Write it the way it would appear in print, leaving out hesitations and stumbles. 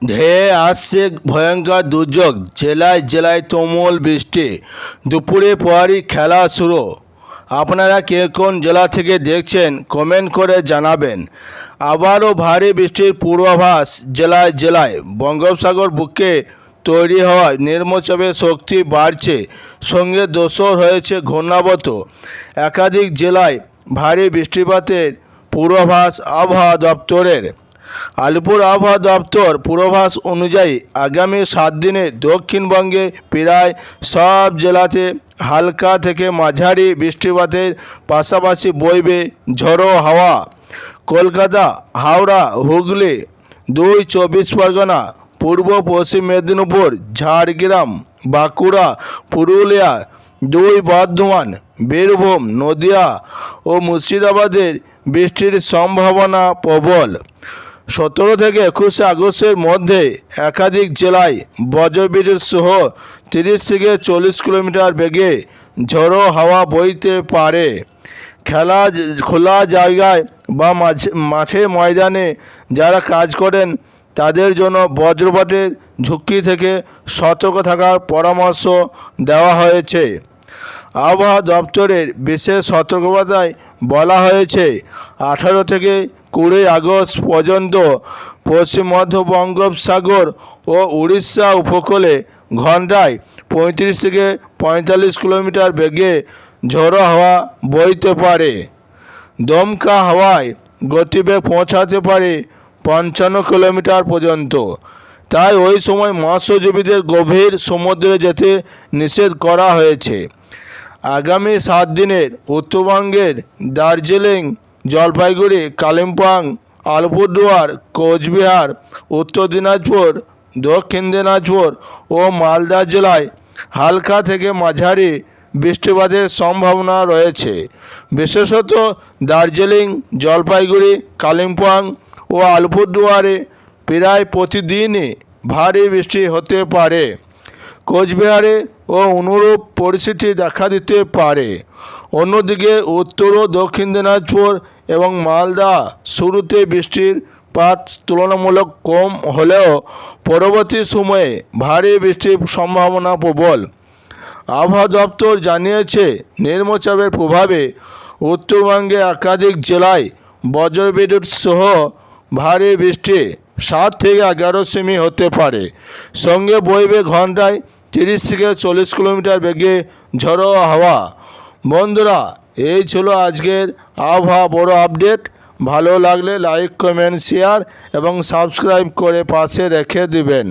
ধেয়ে আসছে ভয়ঙ্কর দুর্যোগ, জেলায় জেলায় তুমুল বৃষ্টি, দুপুরে পরই খেলা শুরু। আপনারা কে কোন জেলা থেকে দেখছেন কমেন্ট করে জানাবেন। আবারও ভারী বৃষ্টির পূর্বাভাস জেলায় জেলায়। বঙ্গোপসাগর বুকে তৈরি হওয়ায় নিম্নচাপের শক্তি বাড়ছে, সঙ্গে দোসর হয়েছে ঘূর্ণাবর্ত। একাধিক জেলায় ভারী বৃষ্টিপাতের পূর্বাভাস আবহাওয়া দপ্তরের। আলিপুর আবহাওয়া দপ্তর পূর্বাভাস অনুযায়ী আগামী 7 দিনে দক্ষিণবঙ্গে প্রায় সব জেলাতে হালকা থেকে মাঝারি বৃষ্টিপাতের পাশাপাশি বইবে ঝোড়ো হাওয়া। কলকাতা, হাওড়া, হুগলি, 2 চব্বিশ পরগনা, পূর্ব পশ্চিম মেদিনীপুর, ঝাড়গ্রাম, বাঁকুড়া, পুরুলিয়া, 2 বর্ধমান, বীরভূম, নদিয়া ও মুর্শিদাবাদের বৃষ্টির সম্ভাবনা প্রবল। 17 থেকে 21 আগস্টের মধ্যে একাধিক জেলায় বজ্রবিদ্যুৎ সহ 30 থেকে 40 কিলোমিটার বেগে ঝোড়ো হাওয়া বইতে পারে। খোলা জায়গায় বা মাঠে ময়দানে যারা কাজ করেন তাদের জন্য বজ্রপাতের ঝুঁকি থেকে সতর্ক থাকার পরামর্শ দেওয়া হয়েছে। আবহাওয়া দপ্তরের বিশেষ সতর্কবার্তায় বলা হয়েছে 18 থেকে 20 আগস্ট পর্যন্ত পশ্চিম মধ্য বঙ্গোপসাগর ও উড়িষ্যা উপকূলে ঘন্টায় 35 থেকে 45 কিলোমিটার বেগে ঝোড়ো হাওয়া বইতে পারে। দমকা হাওয়ায় গতিবেগ পৌঁছাতে পারে 55 কিলোমিটার পর্যন্ত। তাই ওই সময় মৎস্যজীবীদের গভীর সমুদ্রে যেতে নিষেধ করা হয়েছে। আগামী 7 দিনের উত্তরবঙ্গের দার্জিলিং, জলপাইগুড়ি, কালিম্পং, আলিপুরদুয়ার, কোচবিহার, উত্তর দিনাজপুর, দক্ষিণ দিনাজপুর ও মালদা জেলায় হালকা থেকে মাঝারি বৃষ্টিপাতের সম্ভাবনা রয়েছে। বিশেষত দার্জিলিং, জলপাইগুড়ি, কালিম্পং ও আলিপুরদুয়ারে প্রায় প্রতিদিনই ভারী বৃষ্টি হতে পারে। কোচবিহারে ও অনুরূপ পরিস্থিতি দেখা দিতে পারে। অন্যদিকে উত্তর ও দক্ষিণ দিনাজপুর এবং মালদা শুরুতে বৃষ্টিপাত তুলনামূলক কম হলেও পরবর্তী সময়ে ভারী বৃষ্টির সম্ভাবনা প্রবল। আবহাওয়া দপ্তর জানিয়েছে নিম্নচাপের প্রভাবে উত্তরবঙ্গে একাধিক জেলায় বজ্রবিদ্যুৎ সহ ভারী বৃষ্টি 7 থেকে 11 সেমি হতে পারে। সঙ্গে বইবে ঘন্টায় 30 থেকে 40 কিলোমিটার বেগে ঝোড়ো হাওয়া। বন্ধুরা, এই ছিল আজকের আবহাওয়া বড় আপডেট। ভালো লাগলে লাইক, কমেন্ট, শেয়ার এবং সাবস্ক্রাইব করে পাশে রেখে দিবেন।